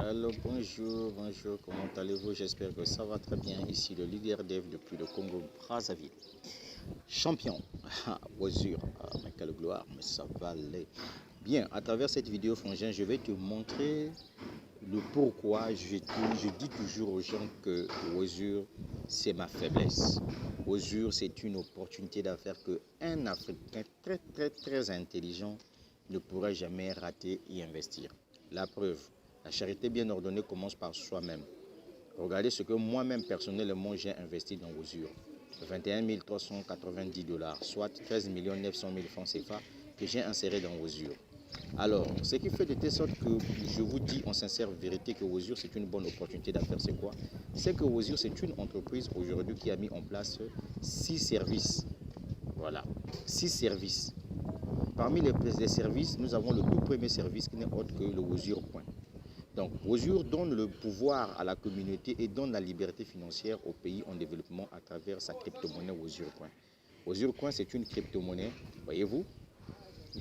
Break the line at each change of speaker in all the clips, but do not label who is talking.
Alors bonjour, comment allez-vous? J'espère que ça va très bien. Ici le leader dev depuis le Congo Brazzaville. Champion, Wazur, mais quelle gloire, mais ça va aller. Bien, à travers cette vidéo, Frangin, je vais te montrer le pourquoi je dis toujours aux gens que Wazur, c'est ma faiblesse. Wazur, c'est une opportunité d'affaires qu'un Africain très intelligent ne pourrait jamais rater et investir. La preuve, la charité bien ordonnée commence par soi-même. Regardez ce que moi-même personnellement j'ai investi dans Wazur. 21 390 $, soit 13 900 000 francs CFA que j'ai inséré dans Wazur. Alors, ce qui fait de telle sorte que je vous dis en sincère vérité que Wazur c'est une bonne opportunité d'affaires, c'est quoi? C'est que Wazur c'est une entreprise aujourd'hui qui a mis en place 6 services. Voilà, 6 services. Parmi les services, nous avons le tout premier service qui n'est autre que le Wazur Point. Donc, Wazur donne le pouvoir à la communauté et donne la liberté financière aux pays en développement à travers sa crypto-monnaie Wazur Coin. Wazur Coin, c'est une crypto-monnaie, voyez-vous,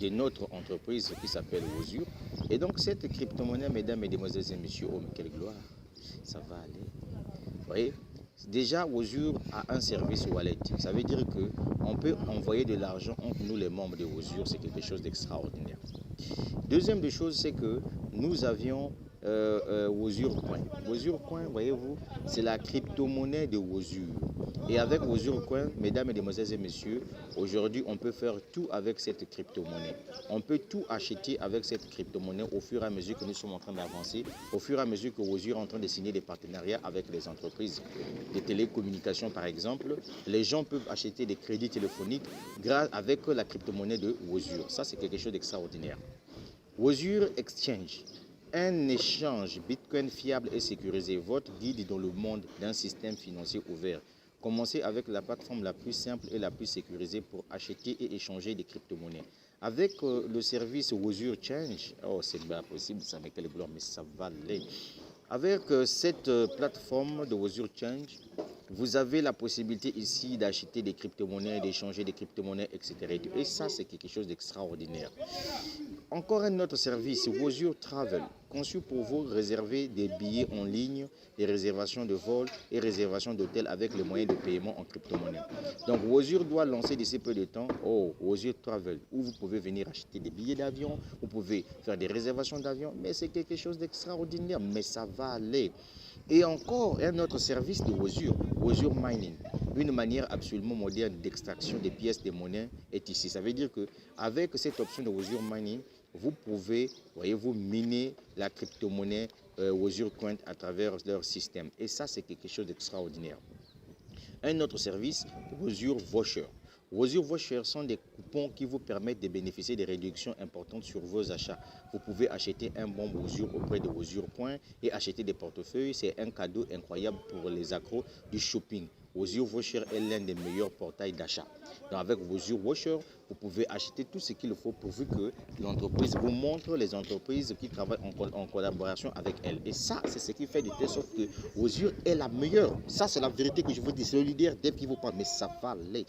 de notre entreprise qui s'appelle Wazur. Et donc, cette crypto-monnaie, mesdames, mesdemoiselles et messieurs, oh, mais quelle gloire, ça va aller. Vous voyez, déjà, Wazur a un service wallet. Ça veut dire qu'on peut envoyer de l'argent entre nous, les membres de Wazur. C'est quelque chose d'extraordinaire. Deuxième des choses, c'est que nous avions Wazur Coin. Wazur Coin, voyez-vous, c'est la crypto-monnaie de Wazur. Et avec Wazur Coin, mesdames, mesdemoiselles et messieurs, aujourd'hui, on peut faire tout avec cette crypto-monnaie. On peut tout acheter avec cette crypto-monnaie au fur et à mesure que nous sommes en train d'avancer, au fur et à mesure que Wazur est en train de signer des partenariats avec les entreprises de télécommunications, par exemple. Les gens peuvent acheter des crédits téléphoniques avec la crypto-monnaie de Wazur. Ça, c'est quelque chose d'extraordinaire. Wazur Exchange, un échange Bitcoin fiable et sécurisé, votre guide dans le monde d'un système financier ouvert. Commencez avec la plateforme la plus simple et la plus sécurisée pour acheter et échanger des crypto-monnaies. Avec le service Wazur Change, oh c'est pas possible, ça met quelle gloire, mais ça va aller. Avec cette plateforme de Wazur Change, vous avez la possibilité ici d'acheter des crypto-monnaies, d'échanger des crypto-monnaies, etc. Et ça, c'est quelque chose d'extraordinaire. Encore un autre service, Wazur Travel, conçu pour vous réserver des billets en ligne, des réservations de vol et réservations d'hôtel avec les moyens de paiement en crypto-monnaie. Donc Wazur doit lancer d'ici peu de temps Wazur Travel, où vous pouvez venir acheter des billets d'avion, vous pouvez faire des réservations d'avion, mais c'est quelque chose d'extraordinaire, mais ça va aller. Et encore un autre service de Wazur, Wazur Mining. Une manière absolument moderne d'extraction des pièces de monnaie est ici. Ça veut dire qu'avec cette option de Wazur Mining, vous pouvez, voyez-vous, miner la crypto-monnaie Wazur Coin à travers leur système. Et ça, c'est quelque chose d'extraordinaire. Un autre service, Wazur Voucher. Wazur Voucher sont des coupons qui vous permettent de bénéficier des réductions importantes sur vos achats. Vous pouvez acheter un bon Wazur auprès de Wazur Point et acheter des portefeuilles. C'est un cadeau incroyable pour les accros du shopping. Wazur Voucher est l'un des meilleurs portails d'achat. Donc avec Wazur Voucher, vous pouvez acheter tout ce qu'il faut pourvu que l'entreprise vous montre les entreprises qui travaillent en collaboration avec elle. Et ça, c'est ce qui fait de telle sorte que Wazur est la meilleure. Ça, c'est la vérité que je vous dis. C'est le leader dès qu'il vous parle. Mais ça va aller.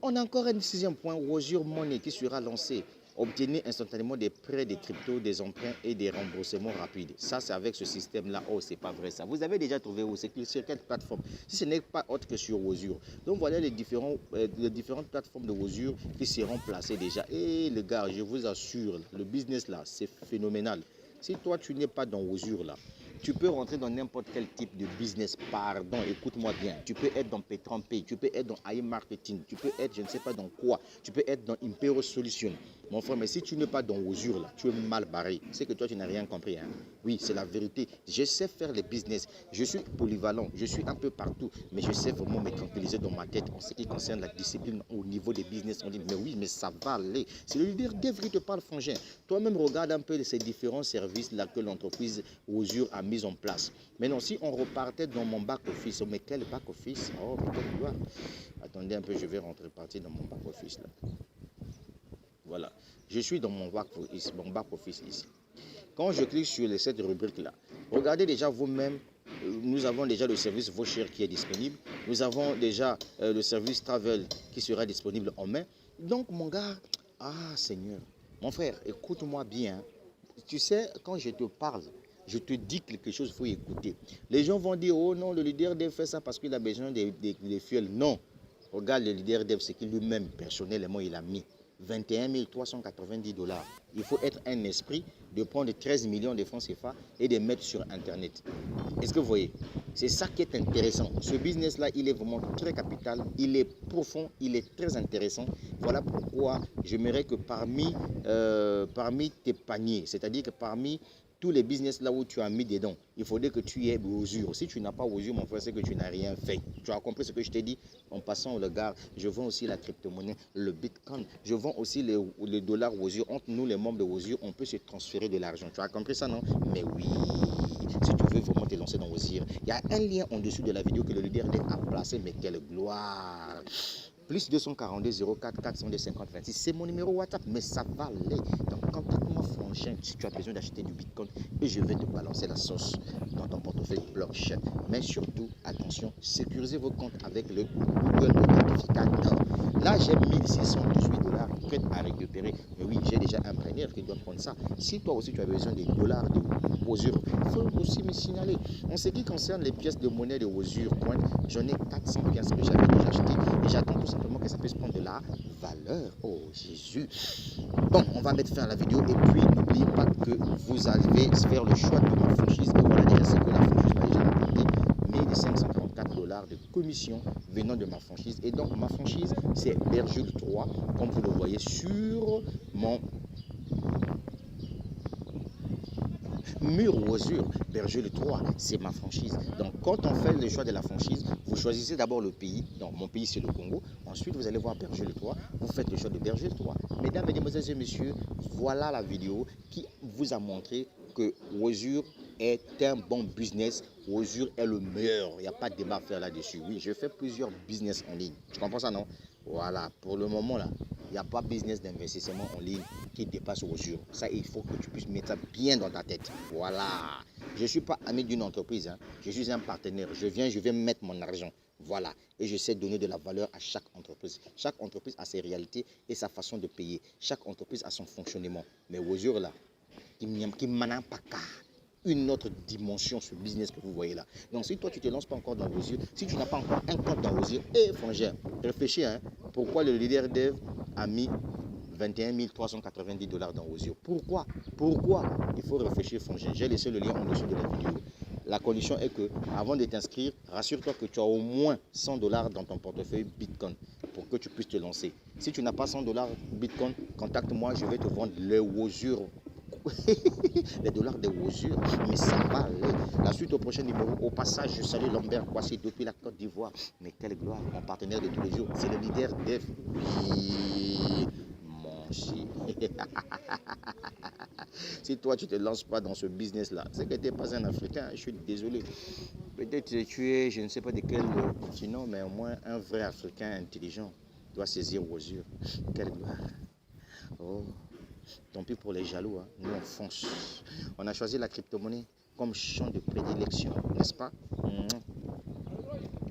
On a encore un sixième point, Wazur Money, qui sera lancé. Obtenez instantanément des prêts, des cryptos, des emprunts et des remboursements rapides. Ça, c'est avec ce système-là. Oh, c'est pas vrai ça. Vous avez déjà trouvé où? C'est sur quelle plateforme? Si ce n'est pas autre que sur Wazur. Donc voilà les différentes plateformes de Wazur qui seront placées déjà. Et les gars, je vous assure, le business là, c'est phénoménal. Si toi, tu n'es pas dans Wazur là, tu peux rentrer dans n'importe quel type de business. Pardon, écoute-moi bien. Tu peux être dans P30P, tu peux être dans AI Marketing, tu peux être, je ne sais pas dans quoi. Tu peux être dans Impero Solution. Mon frère, mais si tu n'es pas dans Wazur, là, tu es mal barré. C'est que toi, tu n'as rien compris. Hein? Oui, c'est la vérité. Je sais faire les business. Je suis polyvalent. Je suis un peu partout. Mais je sais vraiment me tranquilliser dans ma tête en ce qui concerne la discipline au niveau des business. On dit, mais oui, mais ça va aller. C'est le leader Dev qui te parle, frangin. Toi-même, regarde un peu de ces différents services-là que l'entreprise Wazur a mis en place. Maintenant, si on repartait dans mon back-office, mais quel back-office? Oh, mais quelle gloire. Attendez un peu, je vais repartir dans mon back-office là. Voilà, je suis dans mon back-office ici. Quand je clique sur cette rubrique-là, regardez déjà vous-même, nous avons déjà le service Voucher qui est disponible. Nous avons déjà le service Travel qui sera disponible en mai. Donc, mon gars, ah Seigneur, mon frère, écoute-moi bien. Tu sais, quand je te parle, Je te dis quelque chose, il faut écouter. Les gens vont dire, oh non, le leader dev fait ça parce qu'il a besoin des fuels. Non. Regarde le leader dev, c'est qu'il lui-même, personnellement, il a mis 21 390 $. Il faut être un esprit de prendre 13 millions de francs CFA et de mettre sur Internet. Est-ce que vous voyez? C'est ça qui est intéressant. Ce business-là, il est vraiment très capital, il est profond, il est très intéressant. Voilà pourquoi j'aimerais que parmi tes paniers, c'est-à-dire que parmi tous les business là où tu as mis dedans, il faudrait que tu aies Wozur. Si tu n'as pas Wozur, mon frère, c'est que tu n'as rien fait. Tu as compris ce que je t'ai dit? En passant, regarde, je vends aussi la crypto-monnaie, le Bitcoin. Je vends aussi les dollars Wozur. Entre nous, les membres de Wozur, on peut se transférer de l'argent. Tu as compris ça, non? Mais oui, si tu veux vraiment te lancer dans Wozur, il y a un lien en dessous de la vidéo que le leader a placé, mais quelle gloire! Plus 242 04 402 50 26. C'est mon numéro WhatsApp, mais ça va aller. Donc, contacte-moi, franchement, si tu as besoin d'acheter du Bitcoin et je vais te balancer la sauce dans ton portefeuille blockchain. Mais surtout, attention, sécurisez vos comptes avec le Google Authentificator. Là, j'ai 1618 $, prêt à récupérer. Mais oui, j'ai déjà un preneur qui doit prendre ça. Si toi aussi tu as besoin des dollars de Wozur, il faut aussi me signaler. En ce qui concerne les pièces de monnaie de Wozur Coin, j'en ai 400 pièces que j'avais déjà achetées et j'attends tout simplement que ça puisse prendre de la valeur. Oh Jésus. Bon, on va mettre fin à la vidéo et puis n'oubliez pas que vous allez faire le choix de ma franchise. Et voilà déjà ce que la franchise m'a déjà rapporté. 1534 $ de commission venant de ma franchise. Et donc ma franchise c'est Berjul 3, comme vous le voyez sur mon mur Wozur. Berjul 3, c'est ma franchise. Donc quand on fait le choix de la franchise, vous choisissez d'abord le pays. Donc mon pays c'est le Congo. Ensuite vous allez voir Berjul 3. Vous faites le choix de Berjul 3. Mesdames, mesdemoiselles et messieurs, voilà la vidéo qui vous a montré que Wozur est un bon business. Wozur est le meilleur. Il n'y a pas de débat à faire là-dessus. Oui, je fais plusieurs business en ligne. Tu comprends ça, non? Voilà, pour le moment là, il n'y a pas de business d'investissement en ligne qui dépasse Wozur. Ça, il faut que tu puisses mettre ça bien dans ta tête. Voilà. Je ne suis pas ami d'une entreprise. Hein. Je suis un partenaire. Je vais mettre mon argent. Voilà. Et je sais donner de la valeur à chaque entreprise. Chaque entreprise a ses réalités et sa façon de payer. Chaque entreprise a son fonctionnement. Mais Wozur là, qui m'en pas qu'à une autre dimension ce business que vous voyez là. Donc si toi tu ne te lances pas encore dans Wozur, si tu n'as pas encore un compte dans Wozur, frangère, réfléchis hein, pourquoi le leader dev a mis 21 390 $ dans Wozur. Pourquoi? Il faut réfléchir, frangère. J'ai laissé le lien en dessous de la vidéo. La condition est que, avant de t'inscrire, rassure-toi que tu as au moins 100 $ dans ton portefeuille Bitcoin pour que tu puisses te lancer. Si tu n'as pas 100 $ Bitcoin, contacte-moi, je vais te vendre le Wozur. Les dollars de Wozur, mais ça va aller. La suite au prochain numéro. Au passage, je salue Lambert Kwasi depuis la Côte d'Ivoire. Mais quelle gloire, mon partenaire de tous les jours, c'est le leader dev. Oui, mon chien. Si toi tu ne te lances pas dans ce business là, c'est que tu n'es pas un Africain, je suis désolé. Peut-être que tu es, je ne sais pas de quel continent, mais au moins un vrai Africain intelligent doit saisir Wozur. Quelle gloire. Oh. Tant pis pour les jaloux, hein. Nous on fonce. On a choisi la crypto-monnaie comme champ de prédilection, n'est-ce pas?